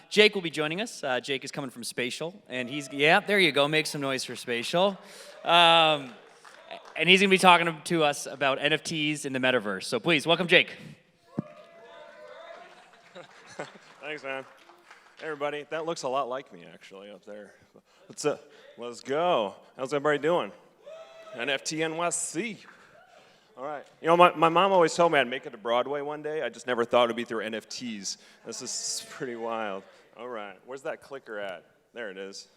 Jake will be joining us. Jake is coming from Spatial, and yeah, there you go, make some noise for Spatial. And he's going to be talking to us about NFTs in the metaverse. So please, welcome Jake. Thanks, man. Hey, everybody. That looks a lot like me, actually, up there. What's up? Let's go. How's everybody doing? NFT.NYC. All right. You know, my mom always told me I'd make it to Broadway one day. I just never thought it would be through NFTs. This is pretty wild. All right. Where's that clicker at? There it is.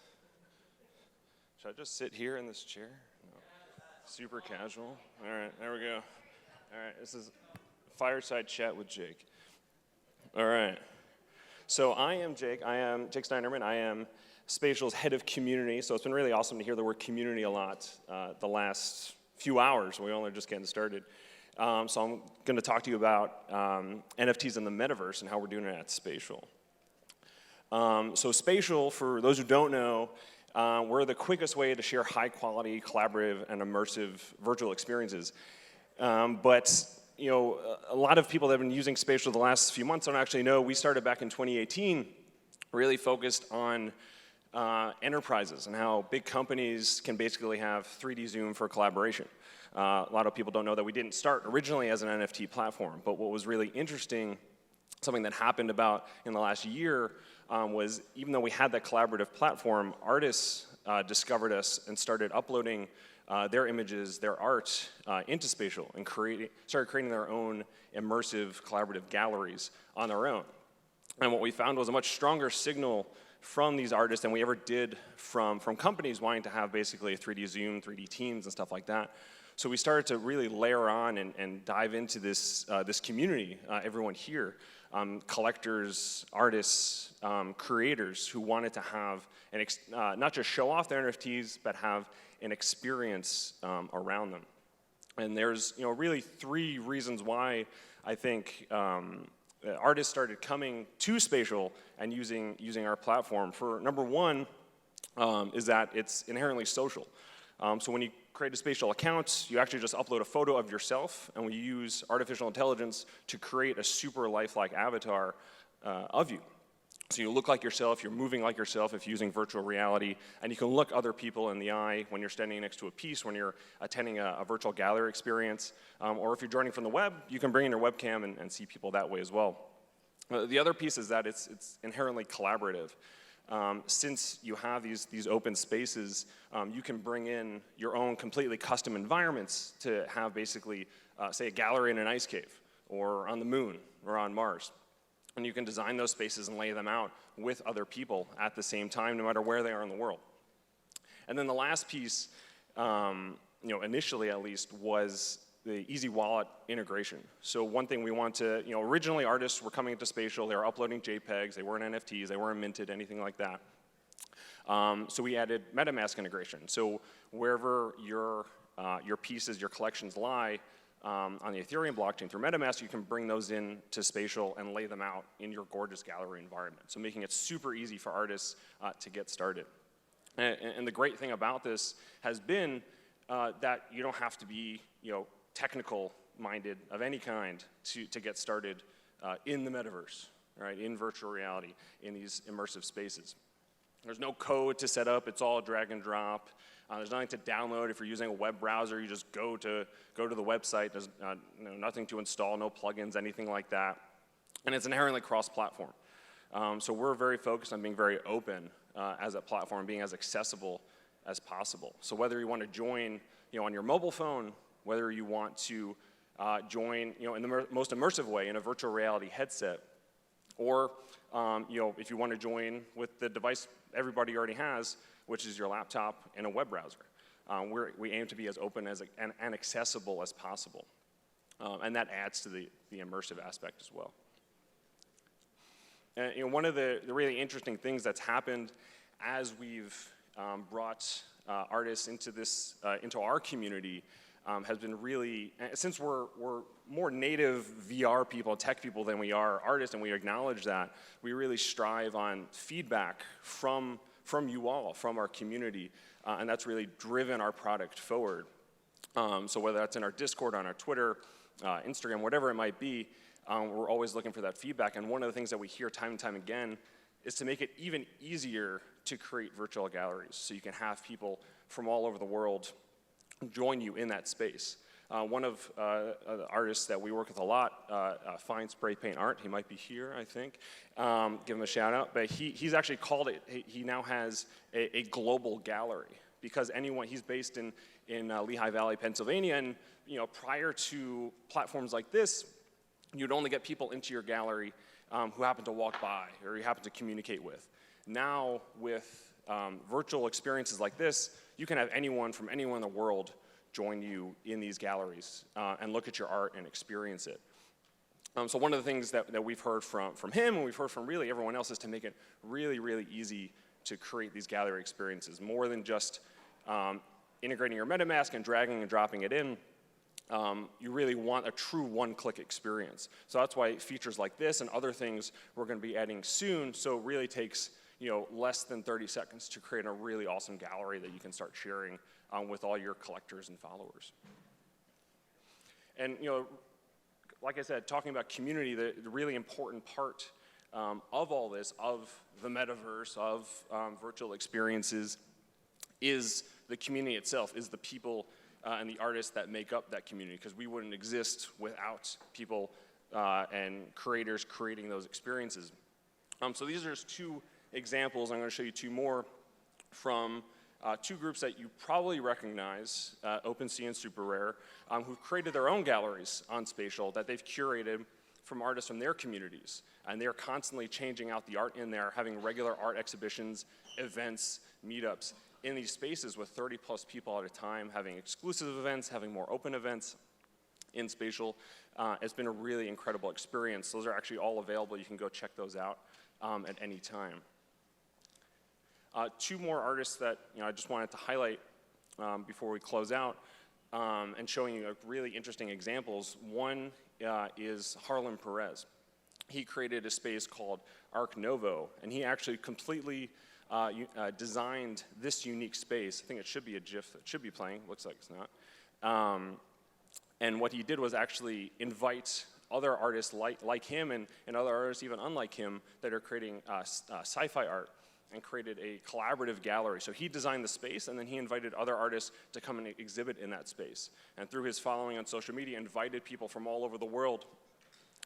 Should I just sit here in this chair? No. Super casual. All right. There we go. All right. This is Fireside Chat with Jake. All right. So I am Jake. I am Jake Steinerman. I am Spatial's head of community. So it's been really awesome to hear the word community a lot the last few hours. We only just getting started. So I'm going to talk to you about NFTs in the metaverse and how we're doing it at Spatial. So Spatial, for those who don't know, we're the quickest way to share high-quality, collaborative, and immersive virtual experiences. But you know, a lot of people that have been using Spatial the last few months don't actually know we started back in 2018, really focused on enterprises and how big companies can basically have 3D Zoom for collaboration. A lot of people don't know that we didn't start originally as an NFT platform, but what was really interesting, something that happened about in the last year, was even though we had that collaborative platform, artists discovered us and started uploading their images, their art into Spatial and started creating their own immersive collaborative galleries on their own. And what we found was a much stronger signal from these artists than we ever did from companies wanting to have basically a 3D Zoom, 3D teams and stuff like that. So we started to really layer on and dive into this community, everyone here, collectors, artists, creators who wanted to have, not just show off their NFTs, but have an experience around them. And there's really three reasons why I think artists started coming to Spatial and using our platform. For number one, is that it's inherently social. So when you create a Spatial account, you actually just upload a photo of yourself, and we use artificial intelligence to create a super lifelike avatar of you. So you look like yourself, you're moving like yourself if you're using virtual reality, and you can look other people in the eye when you're standing next to a piece, when you're attending a virtual gallery experience, or if you're joining from the web, you can bring in your webcam and see people that way as well. The other piece is that it's inherently collaborative. Since you have these open spaces, you can bring in your own completely custom environments to have basically, say, a gallery in an ice cave, or on the moon, or on Mars. And you can design those spaces and lay them out with other people at the same time, no matter where they are in the world. And then the last piece, initially at least, was the easy wallet integration. So one thing we want to, originally artists were coming into Spatial, they were uploading JPEGs, they weren't NFTs, they weren't minted, anything like that. So we added MetaMask integration. So wherever your pieces, your collections lie, on the Ethereum blockchain through MetaMask, you can bring those in to Spatial and lay them out in your gorgeous gallery environment. So making it super easy for artists to get started. And the great thing about this has been that you don't have to be, technical minded of any kind to get started in the metaverse, right? In virtual reality, in these immersive spaces. There's no code to set up, it's all drag and drop. There's nothing to download. If you're using a web browser, you just go to the website. There's nothing to install, no plugins, anything like that. And it's inherently cross-platform. So we're very focused on being very open as a platform, being as accessible as possible. So whether you want to join on your mobile phone, whether you want to join in the most immersive way in a virtual reality headset, or if you want to join with the device everybody already has, which is your laptop and a web browser. We aim to be as open and accessible as possible. And that adds to the immersive aspect as well. And one of the really interesting things that's happened as we've brought artists into our community has been really, since we're more native VR people, tech people than we are artists, and we acknowledge that, we really strive on feedback from you all, from our community, and that's really driven our product forward. So whether that's in our Discord, on our Twitter, Instagram, whatever it might be, we're always looking for that feedback. And one of the things that we hear time and time again is to make it even easier to create virtual galleries, so you can have people from all over the world join you in that space. One of the artists that we work with a lot, Fine Spray Paint Art, he might be here, I think. Give him a shout out. But he's actually called it, he now has a global gallery, because he's based in Lehigh Valley, Pennsylvania, and prior to platforms like this, you'd only get people into your gallery who happen to walk by or you happen to communicate with. Now, with virtual experiences like this, you can have anyone from anywhere in the world join you in these galleries and look at your art and experience it. So one of the things that we've heard from him, and we've heard from really everyone else, is to make it really, really easy to create these gallery experiences, more than just integrating your MetaMask and dragging and dropping it in. You really want a true one-click experience. So that's why features like this and other things we're going to be adding soon, so it really takes less than 30 seconds to create a really awesome gallery that you can start sharing with all your collectors and followers. And like I said, talking about community, the really important part of all this, of the metaverse, of virtual experiences, is the community itself, is the people and the artists that make up that community, because we wouldn't exist without people and creators creating those experiences. So these are just two examples. I'm going to show you two more from two groups that you probably recognize, OpenSea and SuperRare, who've created their own galleries on Spatial that they've curated from artists from their communities. And they're constantly changing out the art in there, having regular art exhibitions, events, meetups in these spaces with 30+ people at a time, having exclusive events, having more open events in Spatial. It's been a really incredible experience. Those are actually all available. You can go check those out at any time. Two more artists that I just wanted to highlight before we close out, and showing you really interesting examples. One is Harlan Perez. He created a space called Arc Novo, and he actually completely designed this unique space. I think it should be a GIF that should be playing. Looks like it's not. And what he did was actually invite other artists like him and other artists even unlike him that are creating sci-fi art, and created a collaborative gallery. So he designed the space, and then he invited other artists to come and exhibit in that space. And through his following on social media, invited people from all over the world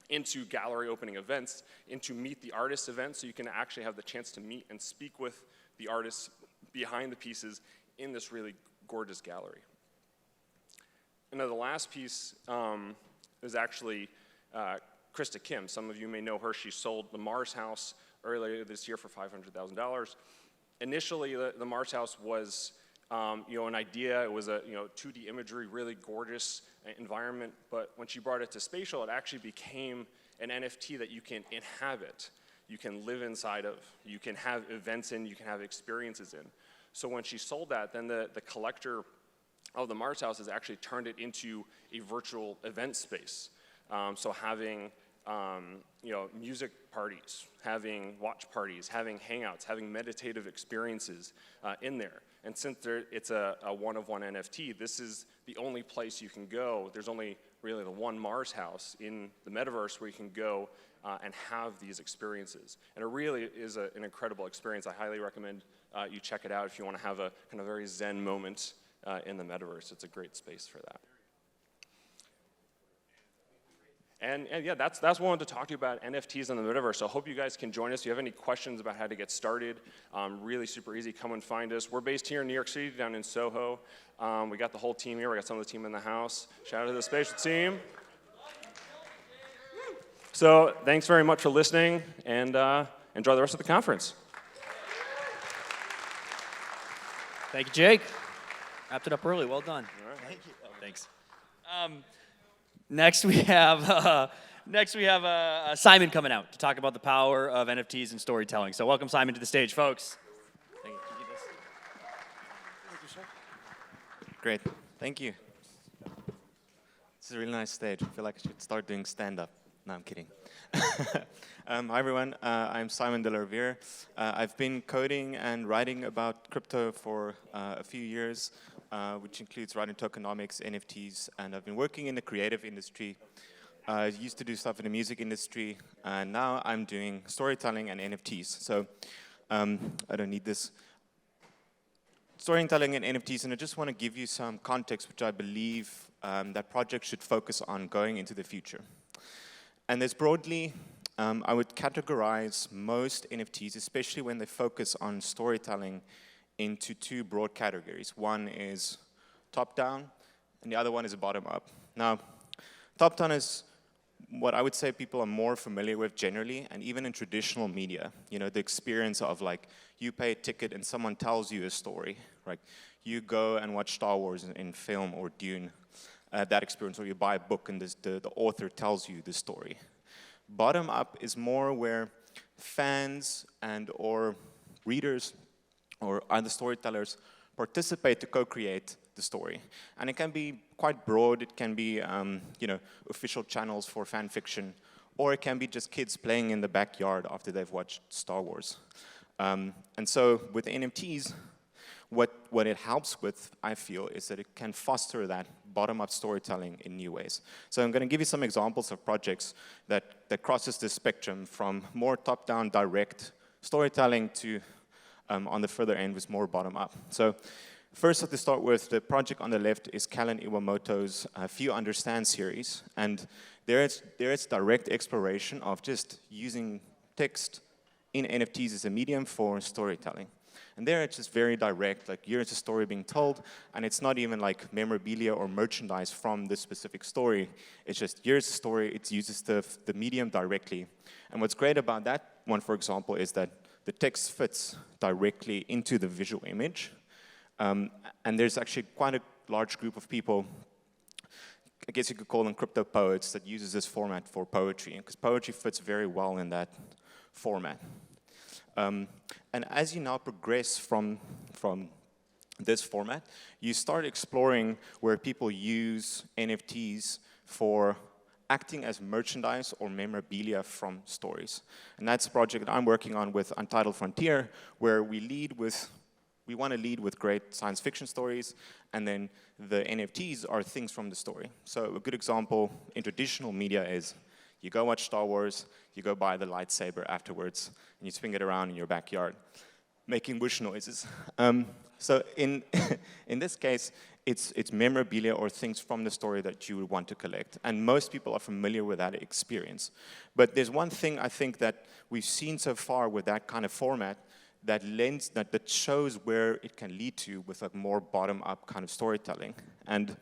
into gallery opening events, into Meet the Artist events, so you can actually have the chance to meet and speak with the artists behind the pieces in this really gorgeous gallery. And now the last piece is actually Krista Kim. Some of you may know her. She sold the Mars House earlier this year for $500,000. Initially, the Mars House was an idea. It was a 2D imagery, really gorgeous environment. But when she brought it to Spatial, it actually became an NFT that you can inhabit, you can live inside of, you can have events in, you can have experiences in. So when she sold that, then the collector of the Mars House has actually turned it into a virtual event space. So having music parties, having watch parties, having hangouts, having meditative experiences in there. And since it's a one-of-one NFT, this is the only place you can go. There's only really the one Mars House in the metaverse where you can go and have these experiences. And it really is an incredible experience. I highly recommend you check it out if you want to have a kind of very zen moment in the metaverse. It's a great space for that. And yeah, that's what I wanted to talk to you about, NFTs in the metaverse. So I hope you guys can join us. If you have any questions about how to get started, really super easy, come and find us. We're based here in New York City, down in Soho. We got the whole team here. We got some of the team in the house. Shout out to the Spatial team. So thanks very much for listening, and enjoy the rest of the conference. Thank you, Jake. Wrapped it up early. Well done. All right. Thank you. Oh, thanks. Next we have Simon coming out to talk about the power of NFTs and storytelling. So welcome Simon to the stage, folks. Thank you. Great, thank you. This is a really nice stage. I feel like I should start doing stand-up. No, I'm kidding. Hi everyone, I'm Simon Delarvier. I've been coding and writing about crypto for a few years, which includes writing tokenomics, NFTs, and I've been working in the creative industry I used to do stuff in the music industry, and now I'm doing storytelling and NFTs. So I don't need this. Storytelling and NFTs, and I just want to give you some context, which I believe that projects should focus on going into the future. And there's broadly, I would categorize most NFTs, especially when they focus on storytelling, into two broad categories. One is top-down, and the other one is bottom-up. Now, top-down is what I would say people are more familiar with generally, and even in traditional media, you know, the experience of like, you pay a ticket and someone tells you a story, right? You go and watch Star Wars in film or Dune, that experience, or you buy a book and the author tells you the story. Bottom up is more where fans and or readers or other storytellers participate to co-create the story. And it can be quite broad. It can be you know, official channels for fan fiction, or it can be just kids playing in the backyard after they've watched Star Wars. And so with NFTs, what it helps with, I feel, is that it can foster that bottom-up storytelling in new ways. So I'm going to give you some examples of projects that crosses the spectrum from more top-down direct storytelling to, on the further end, was more bottom-up. So first, to start with, the project on the left is Callan Iwamoto's Few Understand series. And there is direct exploration of just using text in NFTs as a medium for storytelling. And there it's just very direct, like here's a story being told, and it's not even like memorabilia or merchandise from this specific story. It's just here's the story, it uses the medium directly. And what's great about that one, for example, is that the text fits directly into the visual image. And there's actually quite a large group of people, I guess you could call them crypto poets, that uses this format for poetry, because poetry fits very well in that format. And as you now progress from this format, you start exploring where people use NFTs for acting as merchandise or memorabilia from stories. And that's a project that I'm working on with Untitled Frontier, where we want to lead with great science fiction stories, and then the NFTs are things from the story. So a good example in traditional media is you go watch Star Wars, you go buy the lightsaber afterwards, and you swing it around in your backyard, making whoosh noises. So in this case, it's memorabilia or things from the story that you would want to collect. And most people are familiar with that experience. But there's one thing I think that we've seen so far with that kind of format that shows where it can lead to with a more bottom-up kind of storytelling. And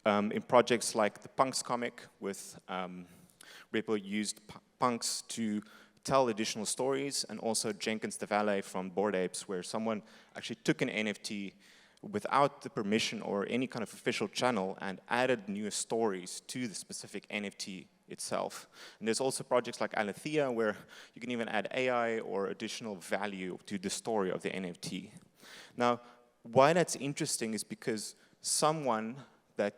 in projects like the Punks comic with Ripple used punks to tell additional stories, and also Jenkins the Valet from Bored Apes, where someone actually took an NFT without the permission or any kind of official channel and added new stories to the specific NFT itself. And there's also projects like Alethea, where you can even add AI or additional value to the story of the NFT. Now, why that's interesting is because someone that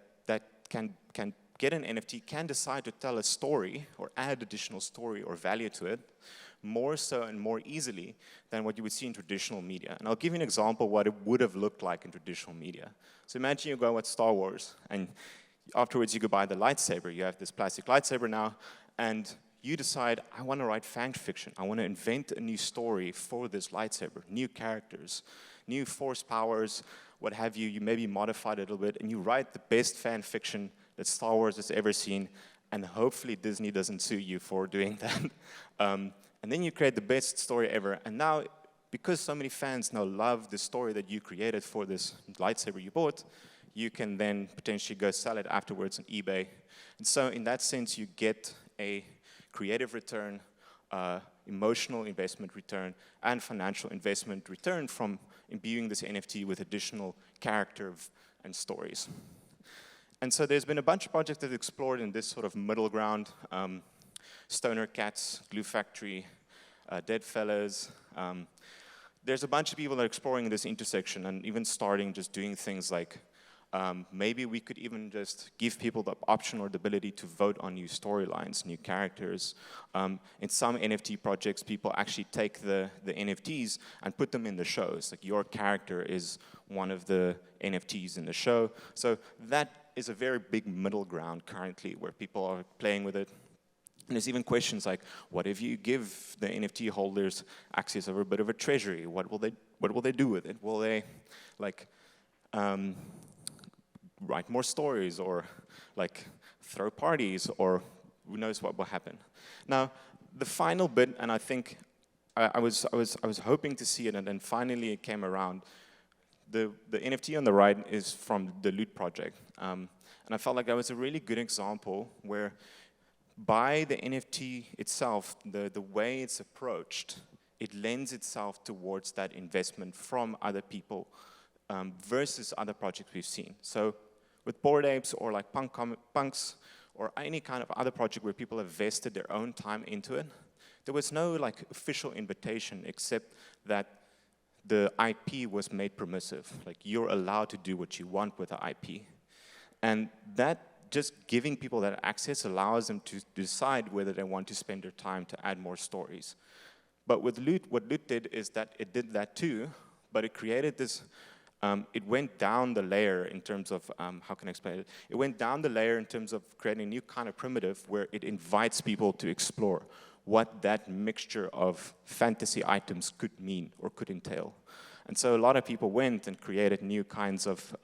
can get an NFT can decide to tell a story or add additional story or value to it more so and more easily than what you would see in traditional media. And I'll give you an example of what it would have looked like in traditional media. So imagine you go watch Star Wars, and afterwards you go buy the lightsaber. You have this plastic lightsaber now, and you decide, I want to write fan fiction. I want to invent a new story for this lightsaber, new characters, new force powers, what have you. You maybe modify it a little bit, and you write the best fan fiction that Star Wars has ever seen, and hopefully Disney doesn't sue you for doing that. And then you create the best story ever, and now, because so many fans now love the story that you created for this lightsaber you bought, you can then potentially go sell it afterwards on eBay. And so in that sense, you get a creative return, emotional investment return, and financial investment return from imbuing this NFT with additional character and stories. And so there's been a bunch of projects that have explored in this sort of middle ground, Stoner Cats, Glue Factory, Dead Fellas. There's a bunch of people that are exploring this intersection and even starting just doing things like maybe we could even just give people the option or the ability to vote on new storylines, new characters. In some NFT projects, people actually take the NFTs and put them in the shows. Like your character is one of the NFTs in the show. So that is a very big middle ground currently where people are playing with it. And there's even questions like, what if you give the NFT holders access over a bit of a treasury? What will they do with it? Will they like write more stories or like throw parties, or who knows what will happen? Now, the final bit, and I think I was hoping to see it, and then finally it came around. The NFT on the right is from the Loot project, and I felt like that was a really good example where, by the NFT itself, the way it's approached, it lends itself towards that investment from other people versus other projects we've seen. So with Bored Apes or like Punks or any kind of other project where people have vested their own time into it, there was no like official invitation except that the IP was made permissive. Like, you're allowed to do what you want with the IP. And that just giving people that access allows them to decide whether they want to spend their time to add more stories. But with Loot, what Loot did is that it did that too, but it created this, it went down the layer in terms of, how can I explain it? It went down the layer in terms of creating a new kind of primitive where it invites people to explore what that mixture of fantasy items could mean or could entail. And so a lot of people went and created new kinds of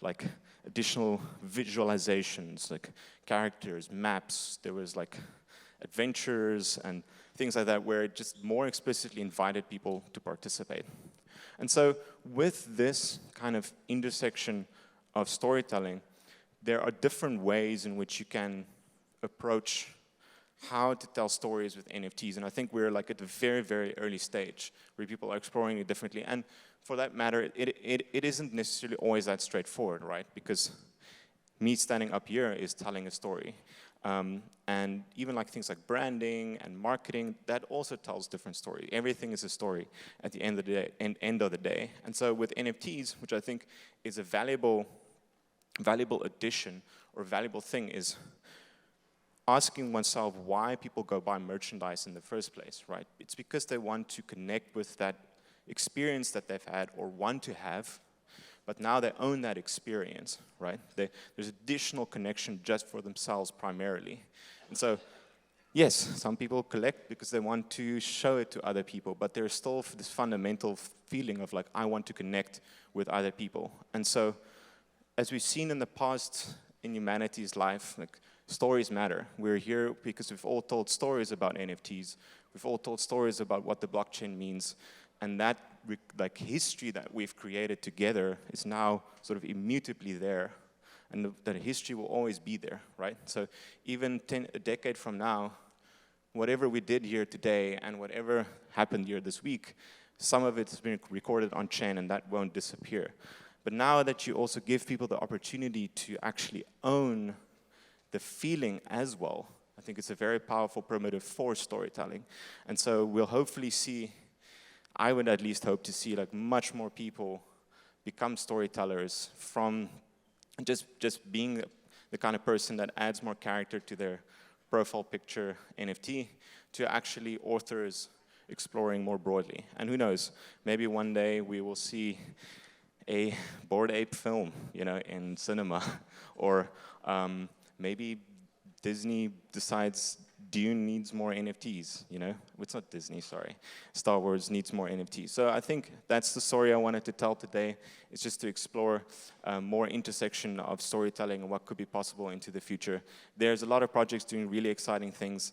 like additional visualizations, like characters, maps. There was like adventures and things like that where it just more explicitly invited people to participate. And so with this kind of intersection of storytelling, there are different ways in which you can approach how to tell stories with NFTs. And I think we're like at the very, very early stage where people are exploring it differently. And for that matter, it isn't necessarily always that straightforward, right? Because me standing up here is telling a story. And even like things like branding and marketing, that also tells different story. Everything is a story at the end of the day. And so with NFTs, which I think is a valuable addition or valuable thing, is asking oneself why people go buy merchandise in the first place, right? It's because they want to connect with that experience that they've had or want to have, but now they own that experience, right? There's additional connection just for themselves primarily. And so, yes, some people collect because they want to show it to other people, but there's still this fundamental feeling of like, I want to connect with other people. And so, as we've seen in the past in humanity's life, like, stories matter. We're here because we've all told stories about NFTs. We've all told stories about what the blockchain means. And that like history that we've created together is now sort of immutably there. And that history will always be there, right? So even a decade from now, whatever we did here today and whatever happened here this week, some of it has been recorded on chain and that won't disappear. But now that you also give people the opportunity to actually own the feeling as well, I think it's a very powerful primitive for storytelling. And so we'll hopefully see, I would at least hope to see like much more people become storytellers from just being the kind of person that adds more character to their profile picture NFT to actually authors exploring more broadly. And who knows, maybe one day we will see a Bored Ape film, you know, in cinema, or maybe Disney decides Dune needs more NFTs, you know? It's not Disney, sorry. Star Wars needs more NFTs. So I think that's the story I wanted to tell today. It's just to explore more intersection of storytelling and what could be possible into the future. There's a lot of projects doing really exciting things.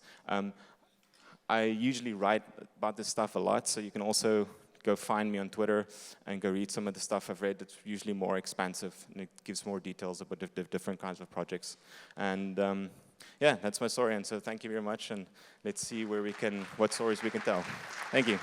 I usually write about this stuff a lot, so you can also go find me on Twitter and go read some of the stuff I've read. It's usually more expansive and it gives more details about the different kinds of projects. And yeah, that's my story. And so thank you very much. And let's see what stories we can tell. Thank you.